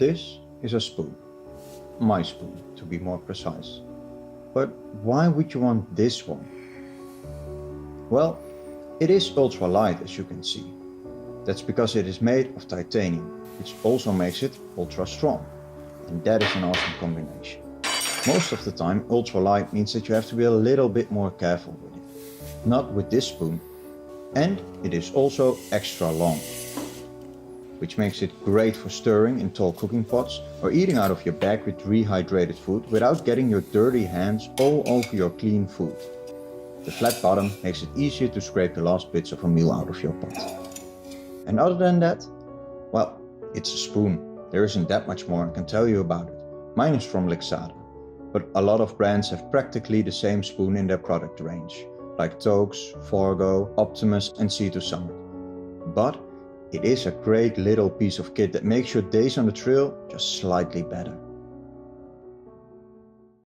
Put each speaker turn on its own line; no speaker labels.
This is a spoon. My spoon, to be more precise. But why would you want this one? Well, it is ultralight, as you can see. That's because it is made of titanium, which also makes it ultra strong. And that is an awesome combination. Most of the time, ultralight means that you have to be a little bit more careful with it. Not with this spoon. And it is also extra long, which makes it great for stirring in tall cooking pots or eating out of your bag with rehydrated food without getting your dirty hands all over your clean food. The flat bottom makes it easier to scrape the last bits of a meal out of your pot. And other than that, well, it's a spoon. There isn't that much more I can tell you about it. Mine is from Lixada, but a lot of brands have practically the same spoon in their product range, like Tokes, Forgo, Optimus and C2 Summit. But it is a great little piece of kit that makes your days on the trail just slightly better.